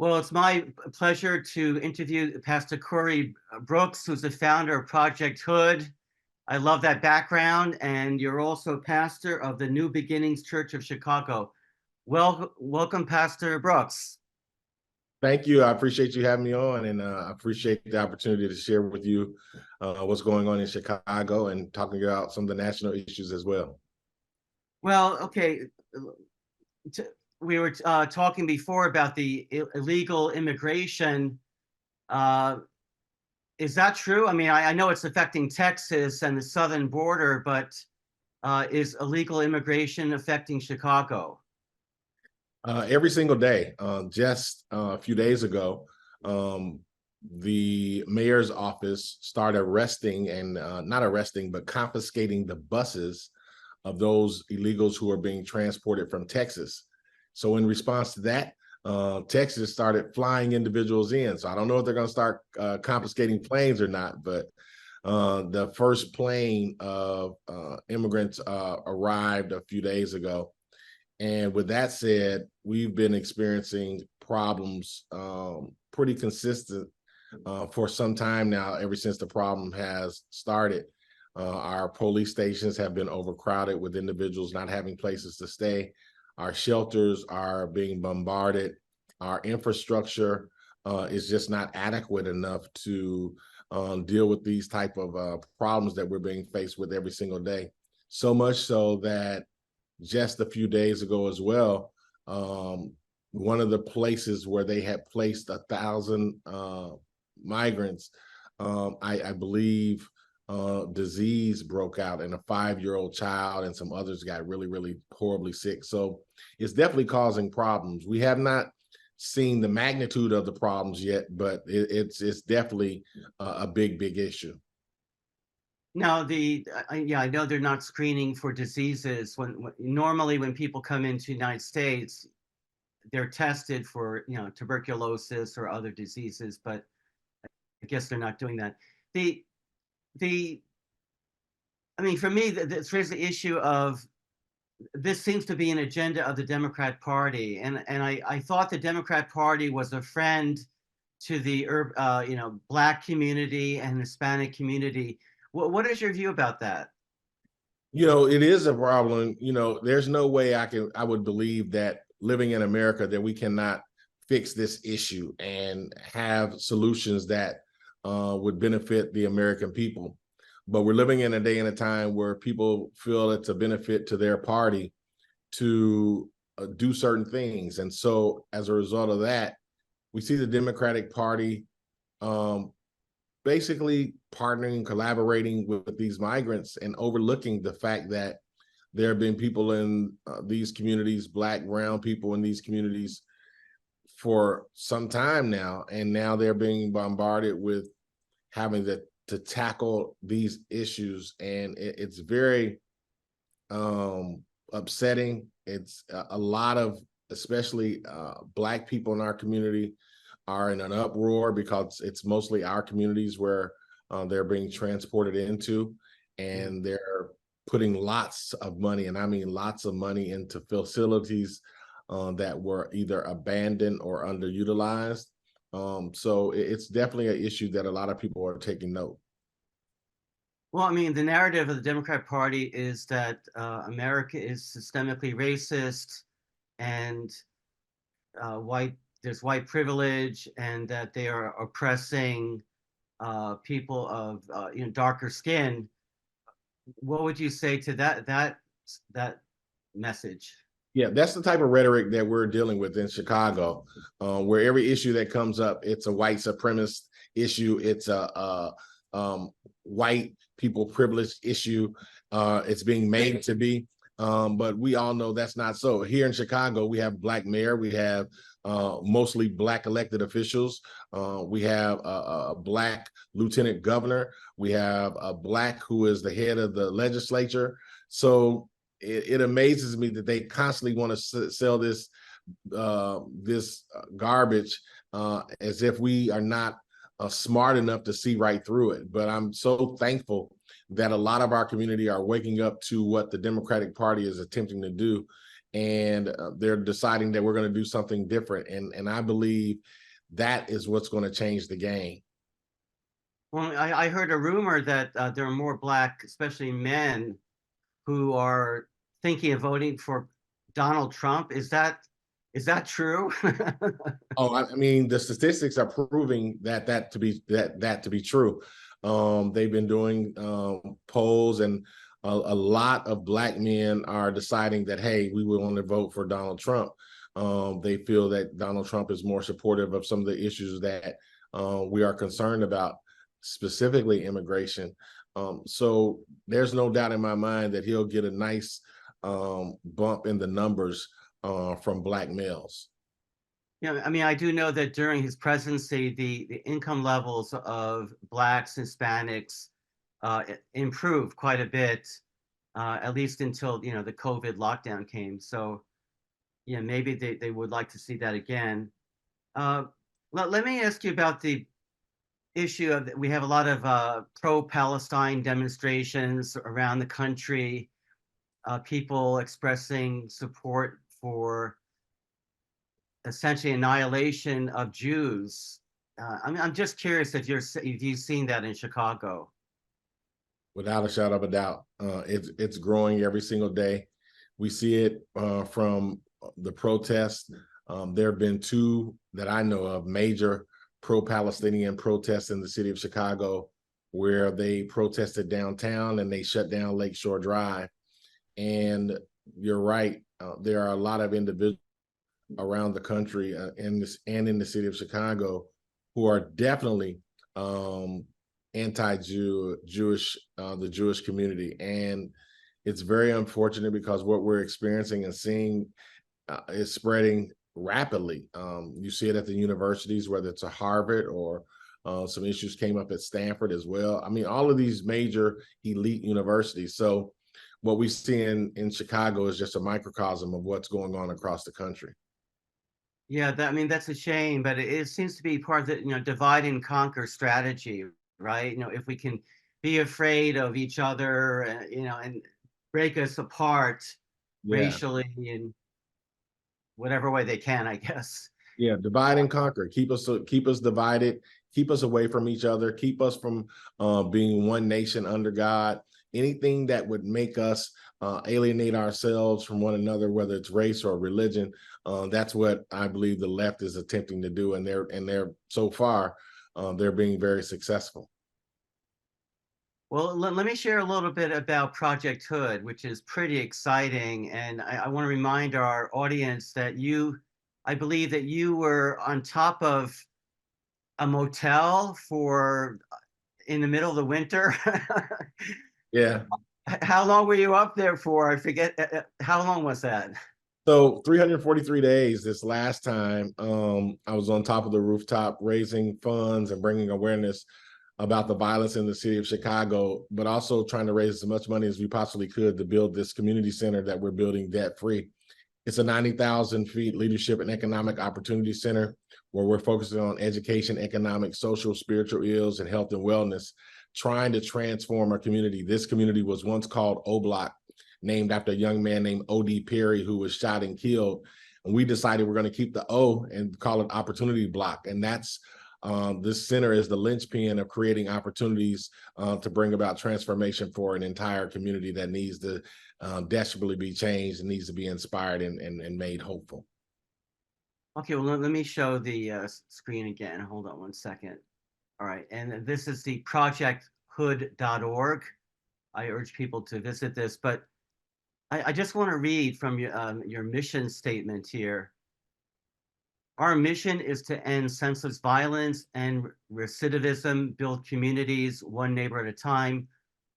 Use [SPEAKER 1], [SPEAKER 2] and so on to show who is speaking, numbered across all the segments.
[SPEAKER 1] Well, it's my pleasure to interview Pastor Corey Brooks, who's the founder of Project Hood. I love that background, and you're also pastor of the New Beginnings Church of Chicago. Welcome, Pastor Brooks.
[SPEAKER 2] Thank you. I appreciate you having me on, and I appreciate the opportunity to share with you what's going on in Chicago and talking about some of the national issues as well.
[SPEAKER 1] Well, okay. We were talking before about the illegal immigration. Is that true? I mean, I know it's affecting Texas and the southern border, but is illegal immigration affecting Chicago?
[SPEAKER 2] Every single day. Just a few days ago, the mayor's office started arresting and not arresting, but confiscating the buses of those illegals who are being transported from Texas. So in response to that, Texas started flying individuals in. So I don't know if they're going to start confiscating planes or not, but the first plane of immigrants arrived a few days ago. And with that said, we've been experiencing problems pretty consistent for some time now, ever since the problem has started. Our police stations have been overcrowded with individuals not having places to stay. Our shelters are being bombarded. Our infrastructure is just not adequate enough to deal with these type of problems that we're being faced with every single day. So much so that just a few days ago as well, one of the places where they had placed 1,000 migrants, I believe disease broke out, and a 5-year-old child and some others got really, really horribly sick. So it's definitely causing problems. We have not seen the magnitude of the problems yet, but it's definitely a big issue.
[SPEAKER 1] Now, I know they're not screening for diseases. Normally when people come into the United States, they're tested for, tuberculosis or other diseases, but I guess they're not doing that. For me, it's raised the issue of this seems to be an agenda of the Democrat Party, and I thought the Democrat Party was a friend to the Black community and Hispanic community. What is your view about that?
[SPEAKER 2] It is a problem. There's no way I would believe that living in America that we cannot fix this issue and have solutions that would benefit the American people. But we're living in a day and a time where people feel it's a benefit to their party to do certain things. And so as a result of that, we see the Democratic Party basically partnering, collaborating with these migrants and overlooking the fact that there have been people in these communities, Black, brown people in these communities for some time now, and now they're being bombarded with having to tackle these issues, and it's very upsetting. It's a lot of, especially Black people in our community, are in an uproar because it's mostly our communities where they're being transported into, and they're putting lots of money, and I mean lots of money, into facilities that were either abandoned or underutilized. So it's definitely an issue that a lot of people are taking note.
[SPEAKER 1] Well, the narrative of the Democrat Party is that America is systemically racist, and there's white privilege, and that they are oppressing people of darker skin. What would you say to that message?
[SPEAKER 2] Yeah, that's the type of rhetoric that we're dealing with in Chicago, where every issue that comes up, it's a white supremacist issue, it's a white people privilege issue. It's being made to be, but we all know that's not so. Here in Chicago, we have Black mayor, we have mostly Black elected officials, we have a Black lieutenant governor, we have a Black who is the head of the legislature. So it amazes me that they constantly want to sell this garbage as if we are not smart enough to see right through it. But I'm so thankful that a lot of our community are waking up to what the Democratic Party is attempting to do, and they're deciding that we're going to do something different. And I believe that is what's going to change the game.
[SPEAKER 1] Well, I heard a rumor that there are more Black, especially men, who are thinking of voting for Donald Trump. Is that true?
[SPEAKER 2] Oh, I mean, the statistics are proving that to be true. They've been doing polls, and a lot of Black men are deciding that, hey, we will want to vote for Donald Trump. They feel that Donald Trump is more supportive of some of the issues that we are concerned about, specifically immigration. So there's no doubt in my mind that he'll get a nice bump in the numbers from Black males.
[SPEAKER 1] Yeah, I mean, I do know that during his presidency, the income levels of Blacks, Hispanics improved quite a bit, at least until, the COVID lockdown came. So, yeah, maybe they would like to see that again. Uh, let me ask you about the issue of we have a lot of pro-Palestine demonstrations around the country, people expressing support for essentially annihilation of Jews. I'm just curious if you've seen that in Chicago.
[SPEAKER 2] Without a shadow of a doubt, it's growing every single day. We see it from the protests. There have been two that I know of major pro-Palestinian protests in the city of Chicago, where they protested downtown and they shut down Lakeshore Drive. And you're right, there are a lot of individuals around the country and in the city of Chicago who are definitely anti-Jewish, the Jewish community. And it's very unfortunate because what we're experiencing and seeing is spreading rapidly. You see it at the universities, whether it's a Harvard or some issues came up at Stanford as well. I mean, all of these major elite universities. So what we see in Chicago is just a microcosm of what's going on across the country.
[SPEAKER 1] Yeah, I mean, that's a shame, but it seems to be part of the, divide and conquer strategy, right? If we can be afraid of each other, and break us apart
[SPEAKER 2] Yeah.
[SPEAKER 1] racially in whatever way they can, I guess.
[SPEAKER 2] Yeah, divide and conquer. Keep us divided. Keep us away from each other. Keep us from being one nation under God. Anything that would make us alienate ourselves from one another, whether it's race or religion, that's what I believe the left is attempting to do, and they're so far they're being very successful.
[SPEAKER 1] Well, let me share a little bit about Project Hood, which is pretty exciting. And I want to remind our audience that I believe that you were on top of a motel in the middle of the winter.
[SPEAKER 2] Yeah.
[SPEAKER 1] How long were you up there for? I forget. How long was that?
[SPEAKER 2] So 343 days this last time, I was on top of the rooftop raising funds and bringing awareness about the violence in the city of Chicago, but also trying to raise as much money as we possibly could to build this community center that we're building debt-free. It's a 90,000 feet leadership and economic opportunity center where we're focusing on education, economic, social, spiritual ills, and health and wellness, trying to transform our community. This community was once called O Block, named after a young man named O.D. Perry, who was shot and killed. And we decided we're going to keep the O and call it Opportunity Block. And that's this center is the linchpin of creating opportunities to bring about transformation for an entire community that needs to desperately be changed and needs to be inspired and made hopeful.
[SPEAKER 1] Okay, well, let me show the screen again. Hold on one second. All right, and this is the projecthood.org. I urge people to visit this, but I just want to read from your mission statement here. Our mission is to end senseless violence and recidivism, build communities one neighbor at a time.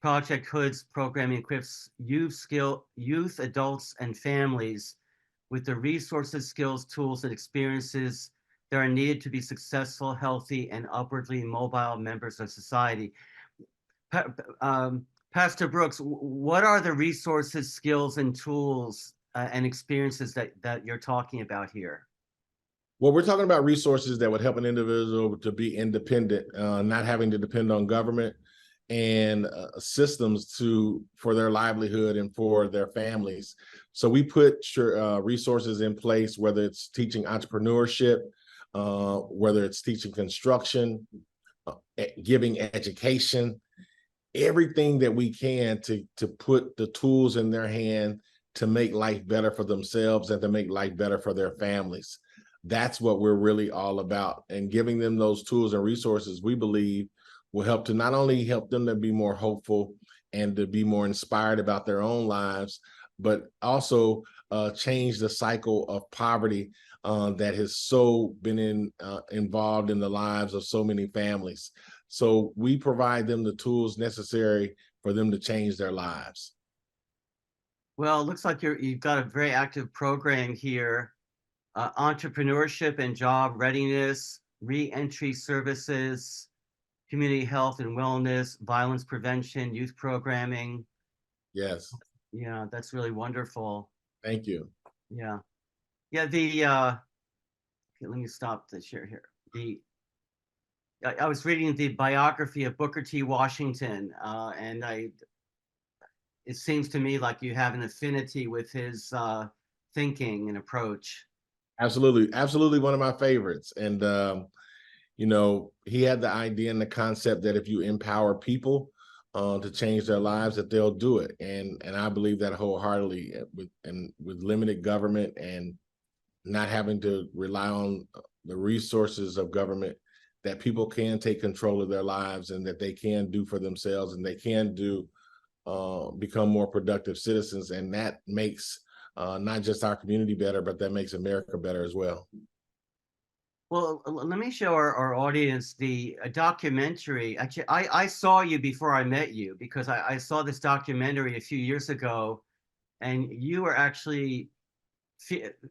[SPEAKER 1] Project Hood's programming equips youth, adults, and families with the resources, skills, tools, and experiences that are needed to be successful, healthy, and upwardly mobile members of society. Pastor Brooks, what are the resources, skills, and tools and experiences that you're talking about here?
[SPEAKER 2] Well, we're talking about resources that would help an individual to be independent, not having to depend on government, and systems for their livelihood and for their families. So we put resources in place, whether it's teaching entrepreneurship, whether it's teaching construction, giving education, everything that we can to put the tools in their hand to make life better for themselves and to make life better for their families. That's what we're really all about. And giving them those tools and resources, we believe, will help to not only help them to be more hopeful and to be more inspired about their own lives, but also change the cycle of poverty that has so been involved in the lives of so many families. So we provide them the tools necessary for them to change their lives.
[SPEAKER 1] Well, it looks like you've got a very active program here. Entrepreneurship and job readiness, re-entry services, community health and wellness, violence prevention, youth programming.
[SPEAKER 2] Yes.
[SPEAKER 1] Yeah, that's really wonderful.
[SPEAKER 2] Thank you.
[SPEAKER 1] Yeah. Yeah, okay, let me stop the share here. I was reading the biography of Booker T. Washington, and it seems to me like you have an affinity with his thinking and approach.
[SPEAKER 2] Absolutely. Absolutely one of my favorites. And, he had the idea and the concept that if you empower people to change their lives, that they'll do it. And I believe that wholeheartedly with limited government and not having to rely on the resources of government, that people can take control of their lives and that they can do for themselves and they can become more productive citizens. And that makes not just our community better, but that makes America better as well.
[SPEAKER 1] Well, let me show our audience the documentary. Actually, I saw you before I met you because I saw this documentary a few years ago, and you were actually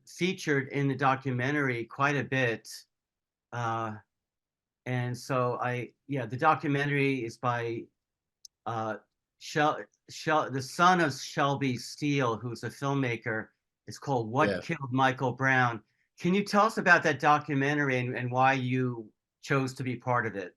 [SPEAKER 1] featured in the documentary quite a bit. Uh, and so yeah, the documentary is by uh, the son of Shelby Steele, who's a filmmaker. It's called What
[SPEAKER 2] Yeah.
[SPEAKER 1] Killed Michael Brown. Can you tell us about that documentary and why you chose to be part of it?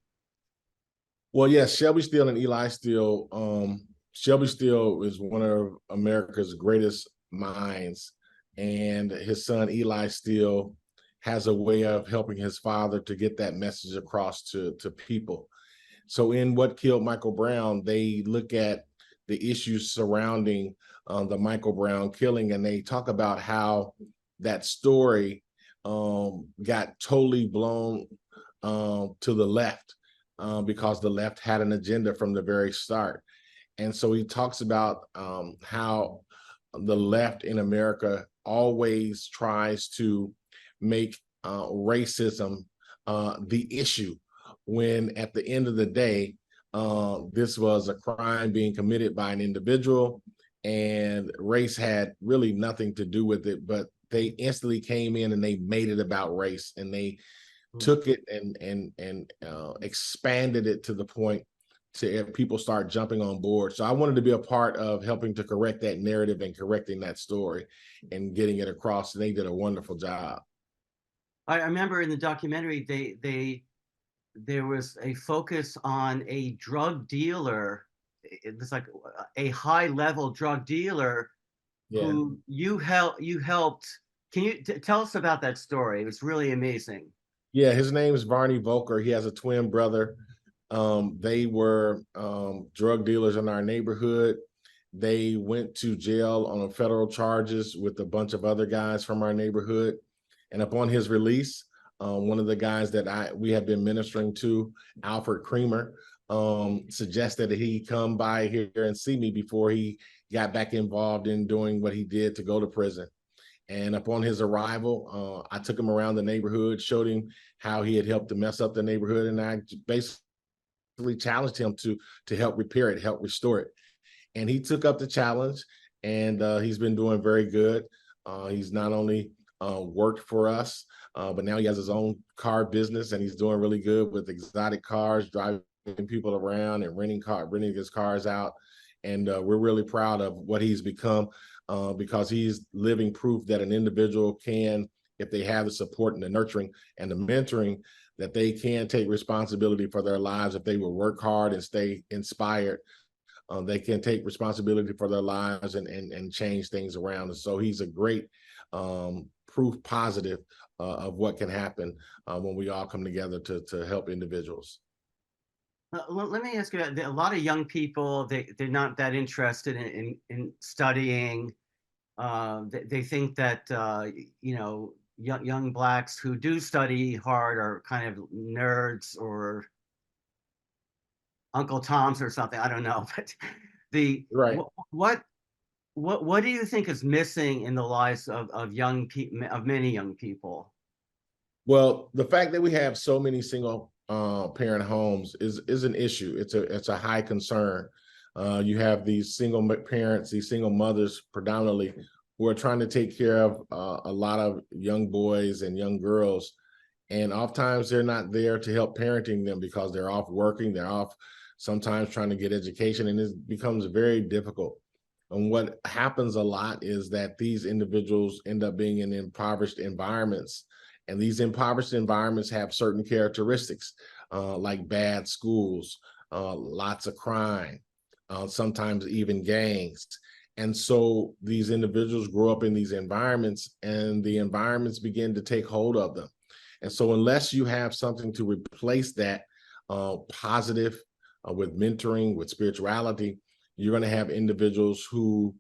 [SPEAKER 2] Well, yes, Shelby Steele and Eli Steele. Shelby Steele is one of America's greatest minds, and his son Eli Steele has a way of helping his father to get that message across to people. So in What Killed Michael Brown, they look at the issues surrounding the Michael Brown killing, and they talk about how that story got totally blown to the left because the left had an agenda from the very start. And so he talks about how the left in America always tries to make racism the issue, when at the end of the day, this was a crime being committed by an individual and race had really nothing to do with it, but they instantly came in and they made it about race, and they took it and expanded it to the point to people start jumping on board. So I wanted to be a part of helping to correct that narrative and correcting that story and getting it across. And they did a wonderful job.
[SPEAKER 1] I remember in the documentary there was a focus on a drug dealer. It was like a high level drug dealer
[SPEAKER 2] Yeah.
[SPEAKER 1] who you helped. Can you tell us about that story? It was really amazing.
[SPEAKER 2] Yeah, his name is Varney Volker. He has a twin brother. They were drug dealers in our neighborhood. They went to jail on federal charges with a bunch of other guys from our neighborhood. And upon his release, one of the guys that we have been ministering to, Alfred Creamer, suggested that he come by here and see me before he got back involved in doing what he did to go to prison. And upon his arrival, I took him around the neighborhood, showed him how he had helped to mess up the neighborhood, and I basically challenged him to help repair it, help restore it. And he took up the challenge, and he's been doing very good. He's not only worked for us, but now he has his own car business, and he's doing really good with exotic cars, driving people around and renting his cars out. And we're really proud of what he's become because he's living proof that an individual can if they have the support and the nurturing and the mentoring, that they can take responsibility for their lives. If they will work hard and stay inspired, they can take responsibility for their lives and change things around. And so he's a great proof positive of what can happen when we all come together to help individuals.
[SPEAKER 1] Let me ask you, a lot of young people, they're not that interested in studying. They think that, young Blacks who do study hard are kind of nerds or Uncle Toms or something. I don't know. But the
[SPEAKER 2] Right.
[SPEAKER 1] what do you think is missing in the lives of young people, of many young people?
[SPEAKER 2] Well, the fact that we have so many single parent homes is an issue. It's a high concern. You have these single parents, these single mothers predominantly, who are trying to take care of a lot of young boys and young girls. And oftentimes they're not there to help parenting them because they're off working, they're off sometimes trying to get education, and it becomes very difficult. And what happens a lot is that these individuals end up being in impoverished environments. And these impoverished environments have certain characteristics, like bad schools, lots of crime, sometimes even gangs. And so these individuals grow up in these environments, and the environments begin to take hold of them. And so unless you have something to replace that positive with mentoring, with spirituality, you're going to have individuals who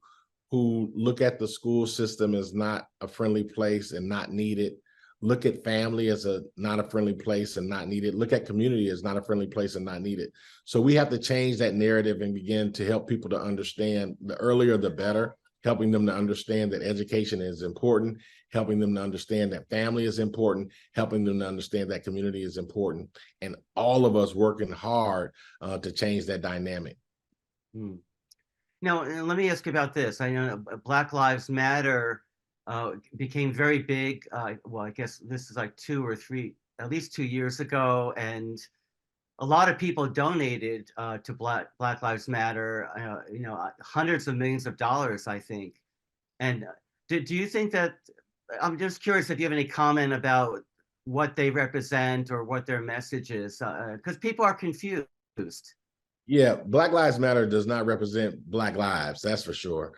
[SPEAKER 2] look at the school system as not a friendly place and not needed. Look at family as not a friendly place and not needed. Look at community as not a friendly place and not needed. So we have to change that narrative and begin to help people to understand, the earlier the better, helping them to understand that education is important, helping them to understand that family is important, helping them to understand that community is important, and all of us working hard to change that dynamic.
[SPEAKER 1] Hmm. Now, let me ask you about this. I know Black Lives Matter became very big. Well, I guess this is like 2 or 3, at least 2 years ago, and a lot of people donated to Black Lives Matter. Hundreds of millions of dollars, I think. And do you think that? I'm just curious if you have any comment about what they represent or what their message is, because people are confused.
[SPEAKER 2] Yeah, Black Lives Matter does not represent Black lives, that's for sure.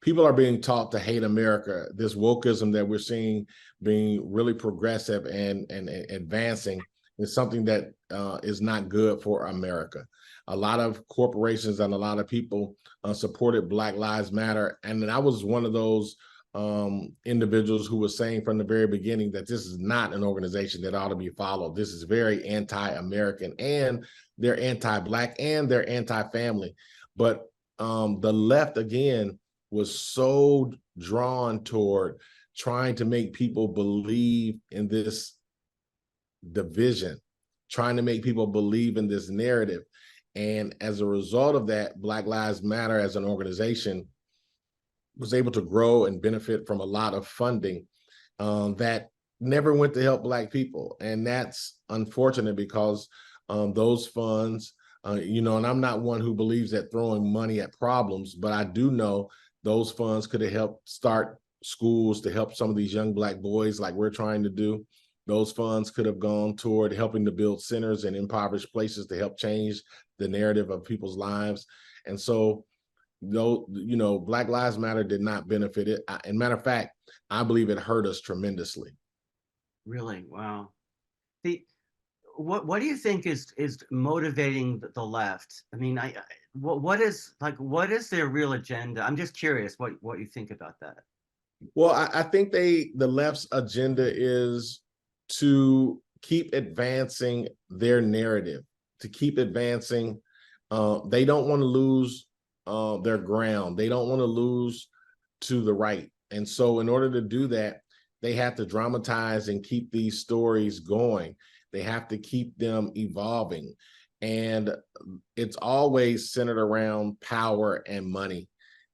[SPEAKER 2] People are being taught to hate America. This wokeism that we're seeing being really progressive and advancing is something that is not good for America. A lot of corporations and a lot of people supported Black Lives Matter. And I was one of those individuals who was saying from the very beginning that this is not an organization that ought to be followed. This is very anti-American, and they're anti-Black, and they're anti-family. But the left, again, was so drawn toward trying to make people believe in this division, trying to make people believe in this narrative. And as a result of that, Black Lives Matter as an organization was able to grow and benefit from a lot of funding that never went to help Black people. And that's unfortunate because those funds, and I'm not one who believes that throwing money at problems, but I do know those funds could have helped start schools to help some of these young Black boys like we're trying to do. Those funds could have gone toward helping to build centers in impoverished places to help change the narrative of people's lives. And so, Black Lives Matter did not benefit it. And matter of fact, I believe it hurt us tremendously.
[SPEAKER 1] Really? Wow. The what do you think is motivating the left? I mean, what is their real agenda? I'm just curious what you think about that.
[SPEAKER 2] Well, I think the left's agenda is to keep advancing their narrative, to keep advancing. They don't want to lose their ground. They don't want to lose to the right. And so in order to do that, they have to dramatize and keep these stories going. They have to keep them evolving. And it's always centered around power and money.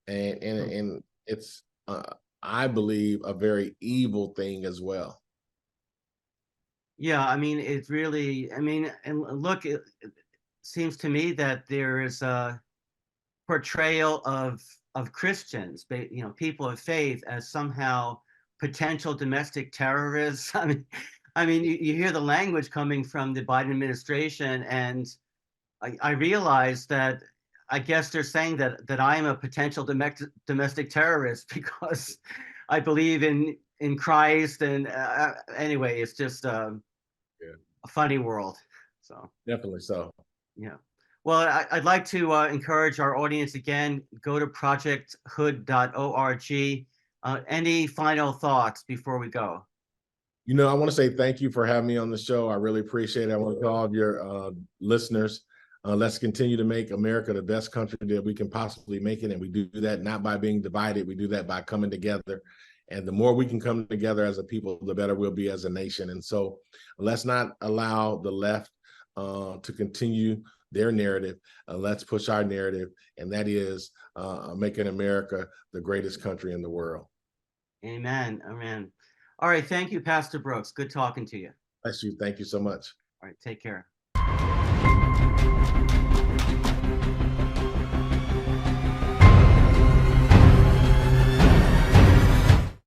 [SPEAKER 2] And it's, I believe, a very evil thing as well.
[SPEAKER 1] Yeah, I mean, it's really, I mean, and look, it seems to me that there is a portrayal of Christians, people of faith, as somehow potential domestic terrorists. You hear the language coming from the Biden administration, and I realize that I guess they're saying that I am a potential domestic terrorist because I believe in Christ. And anyway, it's just a funny world. So
[SPEAKER 2] Definitely so.
[SPEAKER 1] yeah. Well, I'd like to encourage our audience again, go to projecthood.org. Any final thoughts before we go?
[SPEAKER 2] I want to say thank you for having me on the show. I really appreciate it. I want to tell all of your listeners, let's continue to make America the best country that we can possibly make it. And we do that not by being divided. We do that by coming together. And the more we can come together as a people, the better we'll be as a nation. And so let's not allow the left to continue their narrative. Let's push our narrative, and that is making America the greatest country in the world.
[SPEAKER 1] Amen. Amen. All right. Thank you, Pastor Brooks. Good talking to you.
[SPEAKER 2] Bless you. Thank you so much.
[SPEAKER 1] All right. Take care.